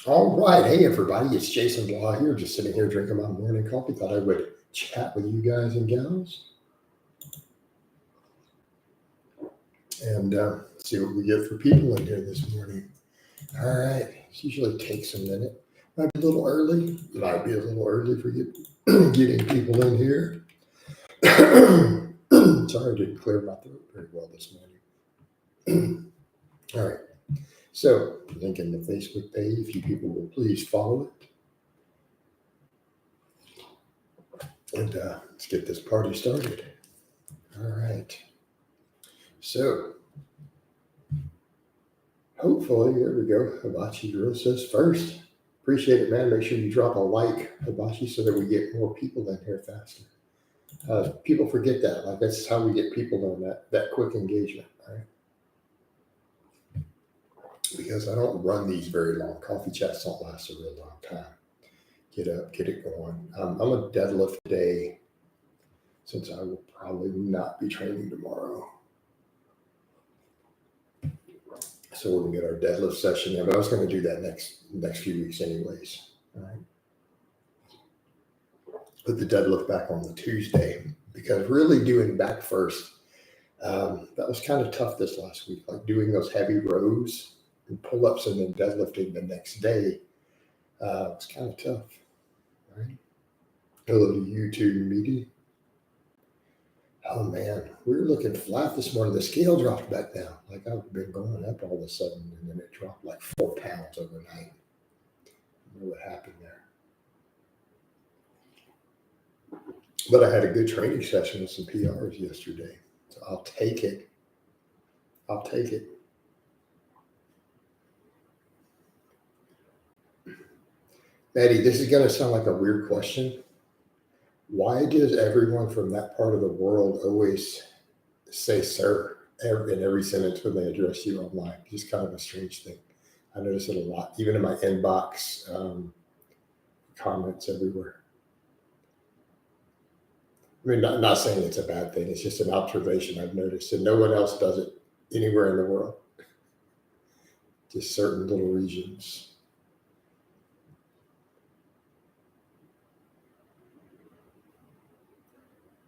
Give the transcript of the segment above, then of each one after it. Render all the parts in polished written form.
All right. Hey, everybody. It's Jason Blaha here, just sitting here drinking my morning coffee. Thought I would chat with you guys and gals and see what we get for people in here this morning. All right. It usually takes a minute. Might be a little early. Might be a little early for getting people in here. Sorry, I didn't clear my throat very well this morning. All right. So, link in the Facebook page. If you people will please follow it. And let's get this party started. All right. So, hopefully, there we go. Hibachi Girl says first. Appreciate it, man. Make sure you drop a like, Hibachi, so that we get more people in here faster. People forget that. Like, that's how we get people on that quick engagement, right? Because I don't run these very long. Coffee chats don't last a real long time. Get up, get it going. I'm a deadlift today, since I will probably not be training tomorrow. So we're gonna get our deadlift session in, but I was gonna do that next few weeks anyways. All right. Put the deadlift back on the Tuesday, because really doing back first, that was kind of tough this last week. Like doing those heavy rows and pull-ups and then deadlifting the next day, it's kind of tough. Right? A little YouTube meaty. Oh man, we were looking flat this morning. The scale dropped back down. Like I've been going up all of a sudden, and then it dropped like 4 pounds overnight. I don't know what happened there. But I had a good training session with some PRs yesterday. So I'll take it. I'll take it. Maddie, this is going to sound like a weird question. Why does everyone from that part of the world always say sir in every sentence when they address you online? It's just kind of a strange thing. I notice it a lot, even in my inbox, comments everywhere. I mean, not saying it's a bad thing. It's just an observation I've noticed, and no one else does it anywhere in the world. Just certain little regions.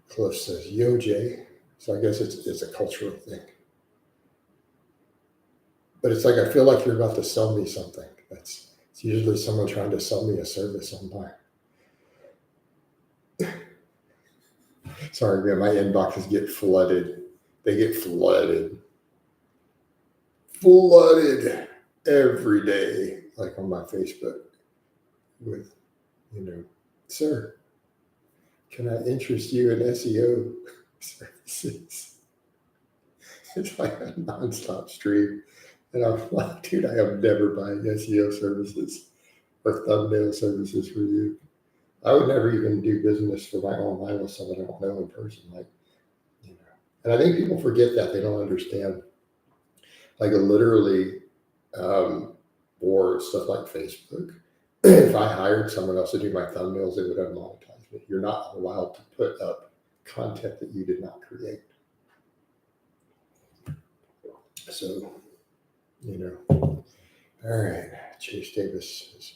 Cliff says, yo, Jay. So I guess it's a cultural thing. But it's like, I feel like you're about to sell me something. It's usually someone trying to sell me a service online. Sorry, man, my inboxes get flooded. They get flooded every day, like on my Facebook with, sir, can I interest you in SEO services? It's like a nonstop stream. And I'm like, dude, I am never buying SEO services or thumbnail services for you. I would never even do business for my online with someone I don't know in person. And I think people forget that. They don't understand. Like literally, or stuff like Facebook, if I hired someone else to do my thumbnails, they would have monetized me. You're not allowed to put up content that you did not create. So, all right. Chase Davis says,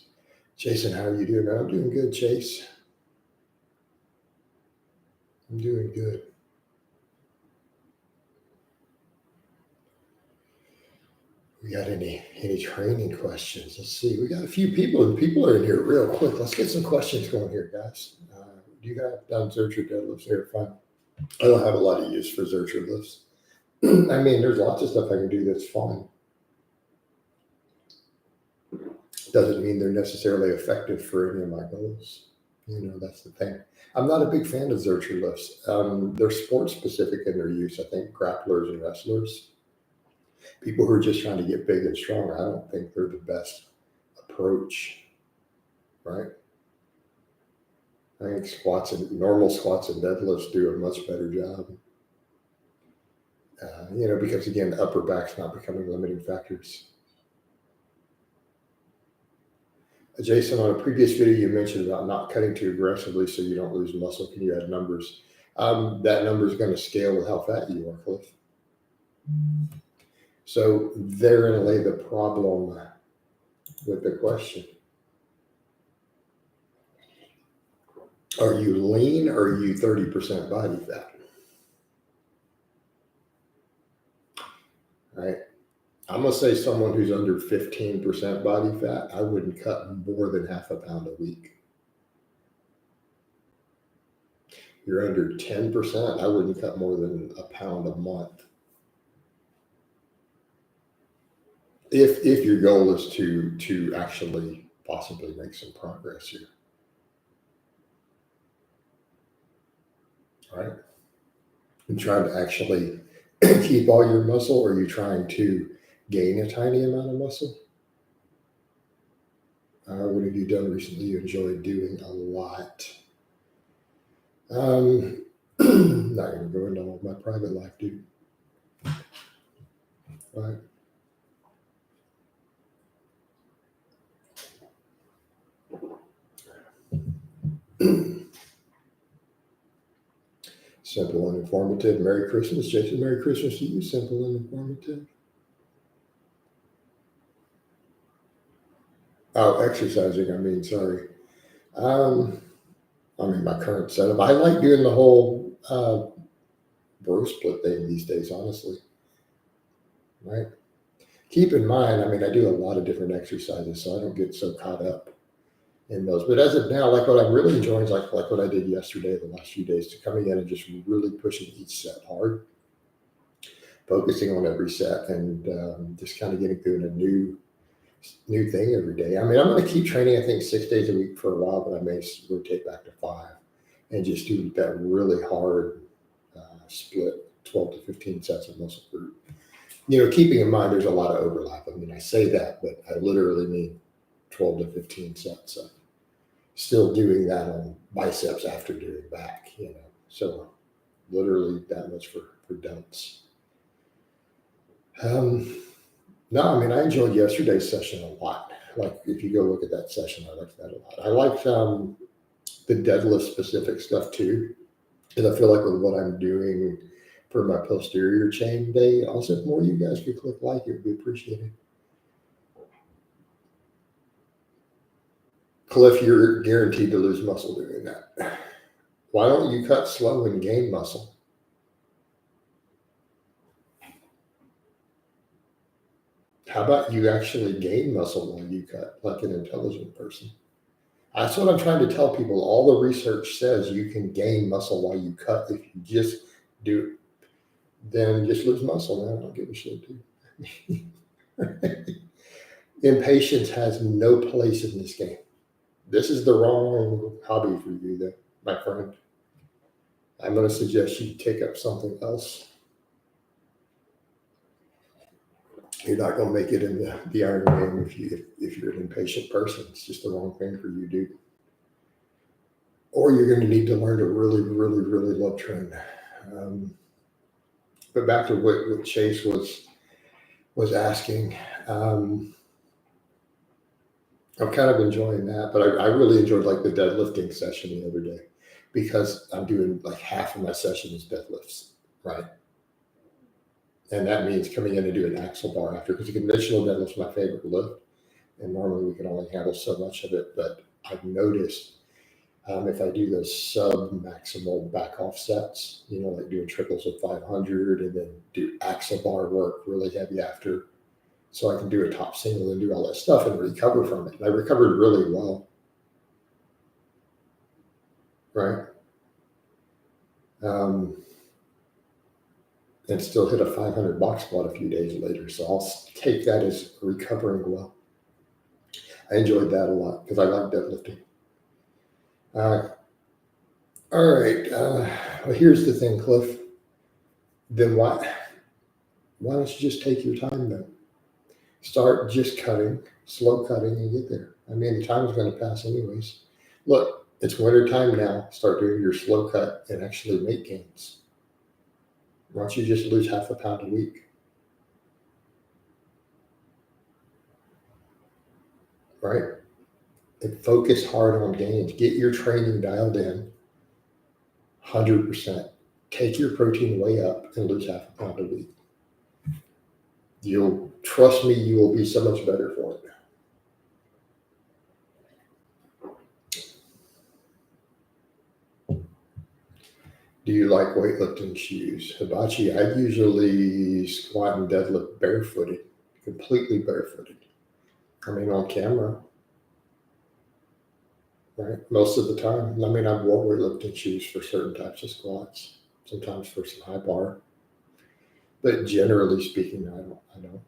Jason, how are you doing? I'm doing good, Chase. I'm doing good. We got any training questions? Let's see. We got a few people, and people are in here real quick. Let's get some questions going here, guys. Do you have done Zercher deadlifts here? Fine. I don't have a lot of use for Zercher lifts. I mean, there's lots of stuff I can do that's fine. Doesn't mean they're necessarily effective for any of my goals. That's the thing. I'm not a big fan of Zercher lifts. They're sport specific in their use. I think grapplers and wrestlers, people who are just trying to get big and strong, I don't think they're the best approach, right? I think normal squats and deadlifts do a much better job. Because again, the upper back's not becoming limiting factors. Jason, on a previous video, you mentioned about not cutting too aggressively so you don't lose muscle. Can you add numbers? That number is going to scale with how fat you are, Cliff. So therein lay the problem with the question. Are you lean or are you 30% body fat? Right? I'm going to say someone who's under 15% body fat, I wouldn't cut more than half a pound a week. You're under 10%, I wouldn't cut more than a pound a month. If your goal is to actually possibly make some progress here. Right? You trying to actually keep all your muscle, or are you trying to gain a tiny amount of muscle? What have you done recently you enjoyed doing a lot? Not going to go into all my private life, dude. Right? Simple and informative. Merry Christmas, Jason. Merry Christmas to you. Simple and informative. Oh, exercising. I mean, sorry. My current setup. I like doing the whole bro split thing these days, honestly. Right? Keep in mind, I do a lot of different exercises, so I don't get so caught up in those. But as of now, like what I'm really enjoying is like what I did yesterday, the last few days, to coming in and just really pushing each set hard, focusing on every set, and just kind of getting through a new thing every day. I'm going to keep training, I think, 6 days a week for a while, but I may rotate back to 5 and just do that really hard split, 12 to 15 sets of muscle group. Keeping in mind there's a lot of overlap. I say that, but I literally mean 12 to 15 sets of still doing that on biceps after doing back, So literally that much for delts. No, I enjoyed yesterday's session a lot. Like if you go look at that session, I liked that a lot. I liked the deadlift specific stuff too. And I feel like with what I'm doing for my posterior chain day, also if more of you guys could click like, it would be appreciated. Cliff, you're guaranteed to lose muscle doing that. Why don't you cut slow and gain muscle? How about you actually gain muscle while you cut, like an intelligent person? That's what I'm trying to tell people. All the research says you can gain muscle while you cut. If you just do it, then just lose muscle, man. I don't give a shit, dude. Impatience has no place in this game. This is the wrong hobby for you, then, my friend. I'm going to suggest you take up something else. You're not going to make it in the iron game if you're an impatient person. It's just the wrong thing for you, dude. Or you're going to need to learn to really, really, really love train. But back to what Chase was asking. I'm kind of enjoying that, but I really enjoyed like the deadlifting session the other day, because I'm doing like half of my session is deadlifts, right? And that means coming in and doing an axle bar after, because the conventional deadlift's my favorite lift, and normally we can only handle so much of it. But I've noticed if I do those sub-maximal back off sets, like doing triples of 500 and then do axle bar work really heavy after, so I can do a top single and do all that stuff and recover from it. And I recovered really well, right? And still hit a 500 box squat a few days later. So I'll take that as recovering well. I enjoyed that a lot because I like deadlifting. All right. Well, here's the thing, Cliff. Then why don't you just take your time, though? Start just cutting, slow cutting, and get there. The time's going to pass anyways. Look, it's winter time now. Start doing your slow cut and actually make gains. Why don't you just lose half a pound a week? Right? And focus hard on gains. Get your training dialed in 100%. Take your protein way up and lose half a pound a week. You'll trust me, you will be so much better for it. Do you like weightlifting shoes? Hibachi, I usually squat and deadlift barefooted, completely barefooted. I mean, on camera, right? Most of the time. I mean, I've worn weightlifting shoes for certain types of squats, sometimes for some high bar. But generally speaking, I don't.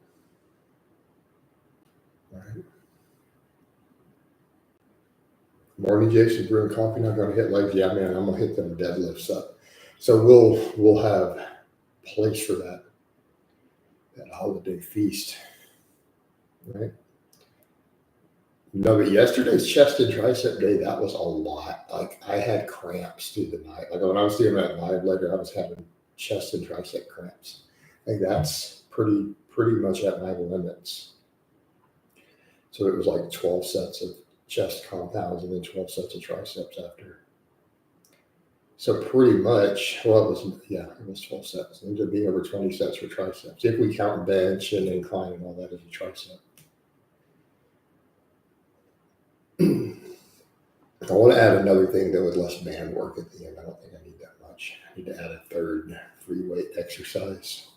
Right? Morning, Jason, brewing coffee, not going to hit legs. Yeah, man, I'm going to hit them deadlifts up. So we'll have place for that holiday feast, right? No, but yesterday's chest and tricep day, that was a lot. Like I had cramps through the night. Like when I was doing that live later, I was having chest and tricep cramps. Like that's pretty much at my limits. So it was like 12 sets of chest compounds and then 12 sets of triceps after. So pretty much, well, it was 12 sets. It ended up being over 20 sets for triceps. If we count bench and incline and all that as a tricep. I want to add another thing though with less band work at the end. I don't think I need that much. I need to add a third free weight exercise.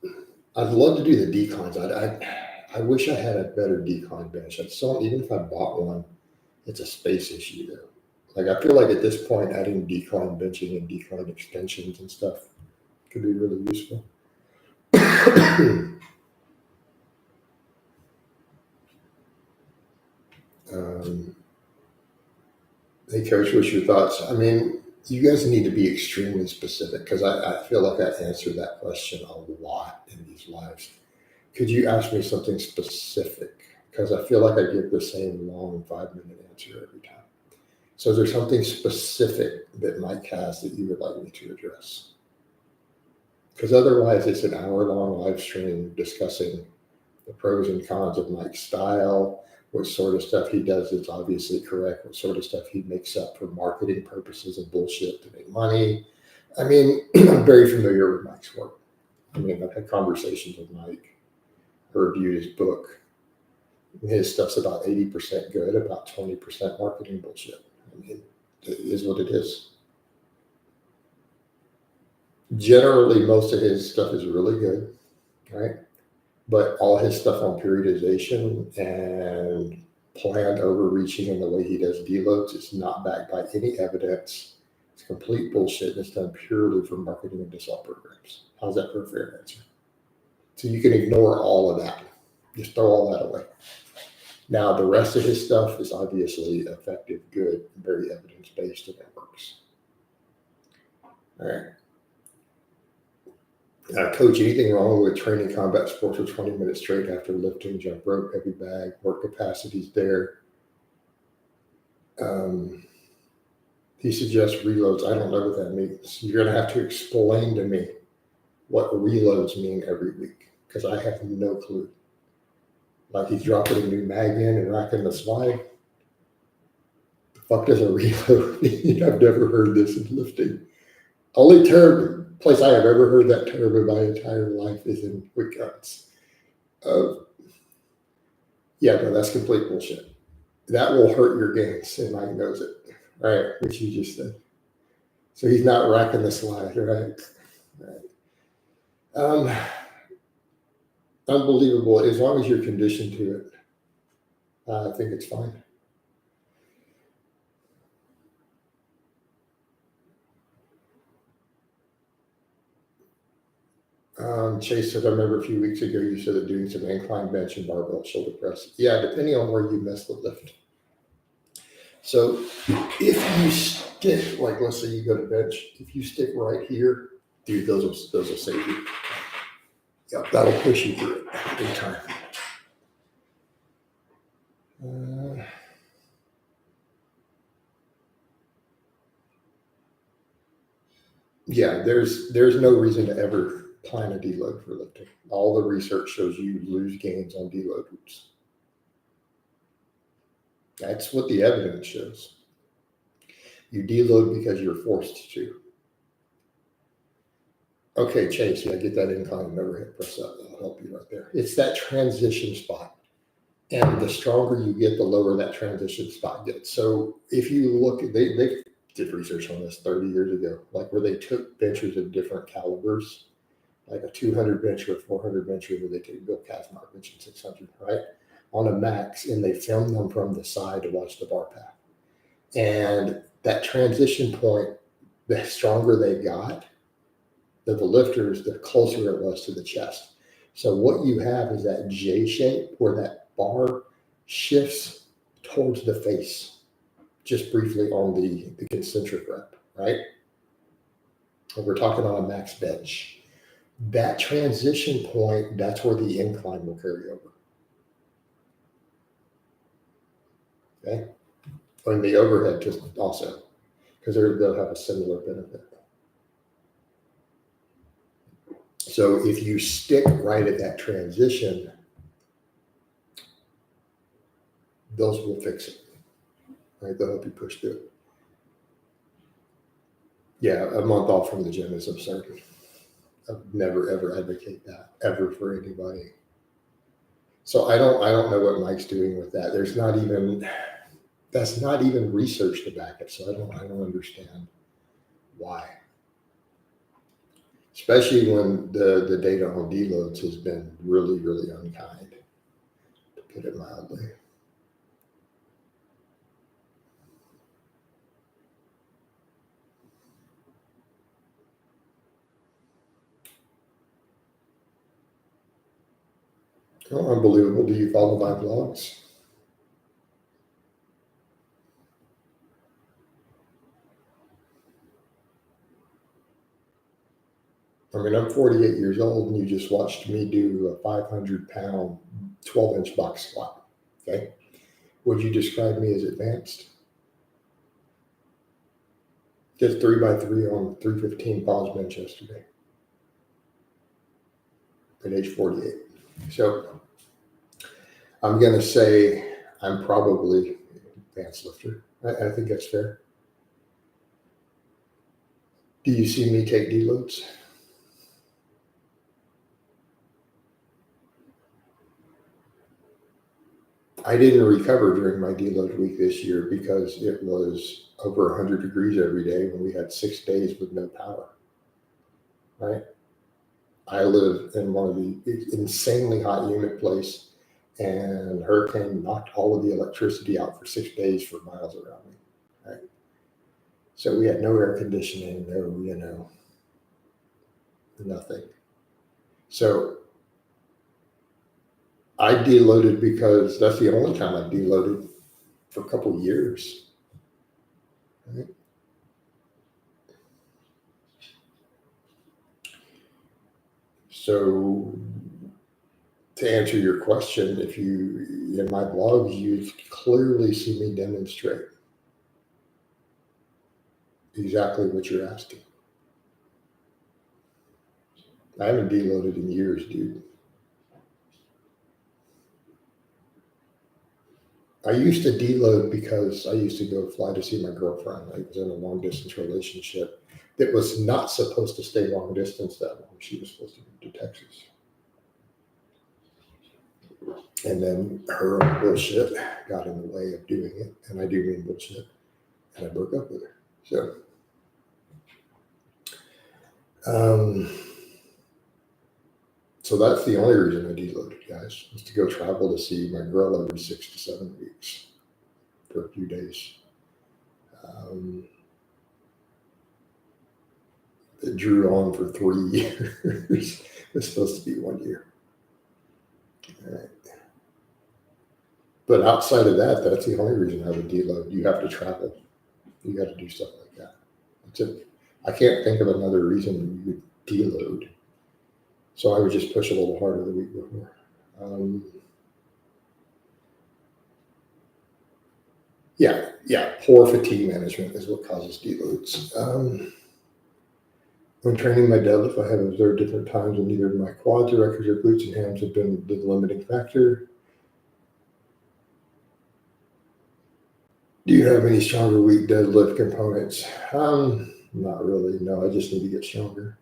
I'd love to do the declines. I wish I had a better decline bench. Even if I bought one, it's a space issue though. Like I feel like at this point, adding decline benching and decline extensions and stuff could be really useful. Hey, Coach, what's your thoughts? I mean, you guys need to be extremely specific because I feel like I answer that question a lot in these lives. Could you ask me something specific? Because I feel like I give the same long 5-minute answer every time. So is there something specific that Mike has that you would like me to address? Because otherwise it's an hour-long live stream discussing the pros and cons of Mike's style, what sort of stuff he does that's obviously correct, what sort of stuff he makes up for marketing purposes and bullshit to make money. I mean, I'm very familiar with Mike's work. I mean, I've had conversations with Mike, reviewed his book. His stuff's about 80% good, about 20% marketing bullshit. I mean, it is what it is. Generally, most of his stuff is really good, right? But all his stuff on periodization and planned overreaching in the way he does deloads is not backed by any evidence. It's complete bullshit. It's done purely for marketing and to sell programs. How's that for a fair answer? So you can ignore all of that. Just throw all that away. Now, the rest of his stuff is obviously effective, good, very evidence-based, and it works. All right. Coach, anything wrong with training combat sports for 20 minutes straight after lifting, jump rope, heavy bag, work capacities there? He suggests reloads. I don't know what that means. You're going to have to explain to me what reloads mean every week because I have no clue. Like he's dropping a new mag in and racking the slide. The fuck does a reload mean? I've never heard this in lifting. Only place I have ever heard that term in my entire life is in quick cuts. Yeah, no, that's complete bullshit. That will hurt your gains, and Mike knows it, right? Which you just said. So he's not racking the slide, right? Unbelievable. As long as you're conditioned to it, I think it's fine. Chase said, I remember a few weeks ago you said that doing some incline bench and barbell shoulder press. Yeah, depending on where you miss the lift. So if you stick, like let's say you go to bench, if you stick right here, dude, those will save you. Yeah, that'll push you through it big time. Yeah, there's no reason to ever plan a deload for lifting. All the research shows you lose gains on deload groups. That's what the evidence shows. You deload because you're forced to. Okay, Chase, yeah, get that incline and overhead press up. That'll help you right there. It's that transition spot. And the stronger you get, the lower that transition spot gets. So if you look, they've did research on this 30 years ago, like where they took benchers of different calibers, like a 200 bench or a 400 bencher, where they took Bill Kazmaier benching 600, right, on a max, and they filmed them from the side to watch the bar path. And that transition point, the stronger they got, the lifters, the closer it was to the chest. So what you have is that J shape where that bar shifts towards the face, just briefly on the concentric rep, right? And we're talking on a max bench. That transition point, that's where the incline will carry over. Okay? And the overhead just also, because they'll have a similar benefit. So if you stick right at that transition, those will fix it. Right? They'll help you push through it. Yeah, a month off from the gym is absurd. I've never ever advocate that ever for anybody. So I don't know what Mike's doing with that. That's not even research to back it. So I don't understand why. Especially when the data on deloads has been really, really unkind, to put it mildly. Oh, unbelievable. Do you follow my blogs? I mean, I'm 48 years old, and you just watched me do a 500-pound, 12-inch box squat. Okay. Would you describe me as advanced? Did 3x3 on 315 pause bench yesterday at age 48. So I'm going to say I'm probably advanced lifter. I think that's fair. Do you see me take deloads? I didn't recover during my deload week this year because it was over 100 degrees every day when we had 6 days with no power, right? I live in one of the insanely hot, humid place, and hurricane knocked all of the electricity out for 6 days for miles around me, right? So we had no air conditioning, no, nothing. So I deloaded because that's the only time I deloaded for a couple of years, right? So to answer your question, if you, in my blogs, you clearly see me demonstrate exactly what you're asking. I haven't deloaded in years, dude. I used to deload because I used to go fly to see my girlfriend. I was in a long distance relationship that was not supposed to stay long distance that long. She was supposed to move to Texas. And then her own bullshit got in the way of doing it. And I do mean bullshit. And I broke up with her. So that's the only reason I deloaded, guys, was to go travel to see my girl every 6 to 7 weeks for a few days. It drew on for 3 years. It's supposed to be 1 year. All right. But outside of that, that's the only reason I would deload. You have to travel. You got to do stuff like that. That's it. I can't think of another reason you would deload. So I would just push a little harder the week before. Yeah. Poor fatigue management is what causes deloads. When training my deadlift, I have observed different times when either my quads or records or glutes and hams have been the limiting factor. Do you have any stronger weak deadlift components? Not really. No, I just need to get stronger.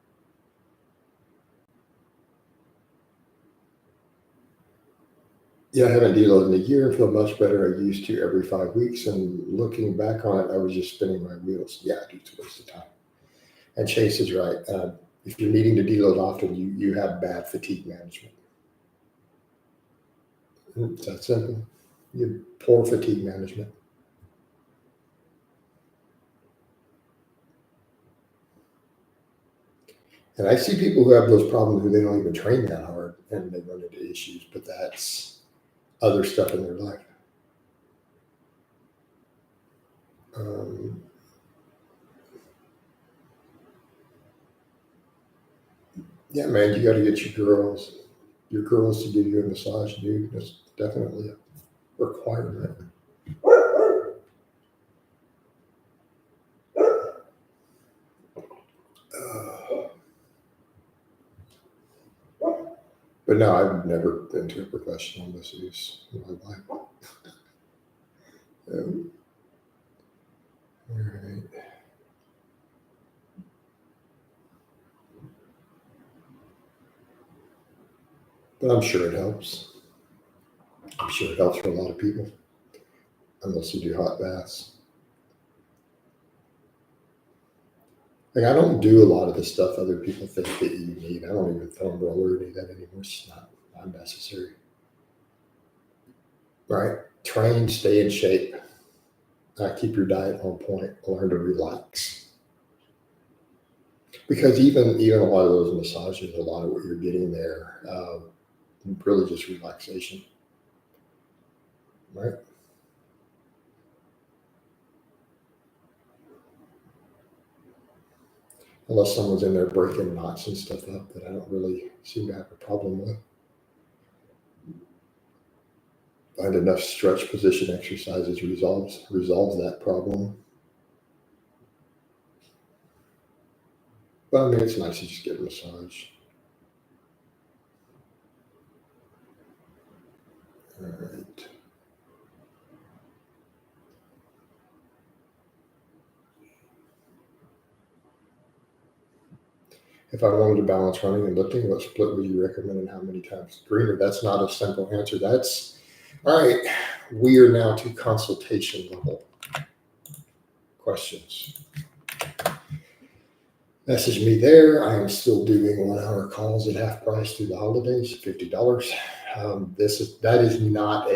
Yeah, I haven't deloaded in a year. I feel much better. I used to every 5 weeks. And looking back on it, I was just spinning my wheels. Yeah, dude, it's a waste of time. And Chase is right. If you're needing to deload often, you have bad fatigue management. It's that simple. You have poor fatigue management. And I see people who have those problems who they don't even train that hard and they run into issues, but that's other stuff in their life. Um, yeah, man, you got to get your girls to give you a massage, dude. That's definitely a requirement. Uh, but no, I've never been to a professional masseuse in my life. All right. But I'm sure it helps. I'm sure it helps for a lot of people, unless you do hot baths. Like I don't do a lot of the stuff other people think that you need. I don't even foam roller or any of that anymore. It's not necessary. Right? Train, stay in shape. Keep your diet on point. Learn to relax. Because even a lot of those massages, a lot of what you're getting there, really just relaxation. Right? Unless someone's in there breaking knots and stuff up that I don't really seem to have a problem with. Find enough stretch position exercises resolves that problem. But I mean, it's nice to just get a massage. All right. If I wanted to balance running and lifting, what split would you recommend and how many times greener? That's not a simple answer. That's all right. We are now to consultation level questions. Message me there. I am still doing 1 hour calls at half price through the holidays, $50. That is not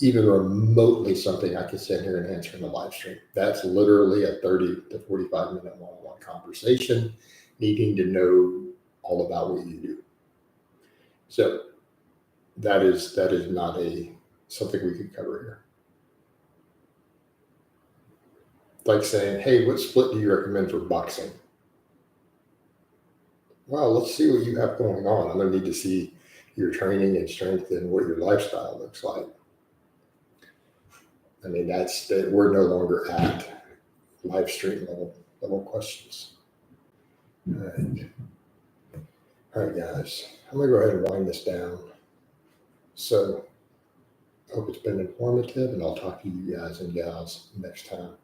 even remotely something I could sit here and answer in a live stream. That's literally a 30 to 45-minute one-on-one conversation, needing to know all about what you do. So that is not something we could cover here. Like saying, hey, what split do you recommend for boxing? Well, let's see what you have going on. I'm going to need to see your training and strength and what your lifestyle looks like. I mean, we're no longer at live stream level questions. All right, guys. I'm going to go ahead and wind this down. So, hope it's been informative, and I'll talk to you guys and gals next time.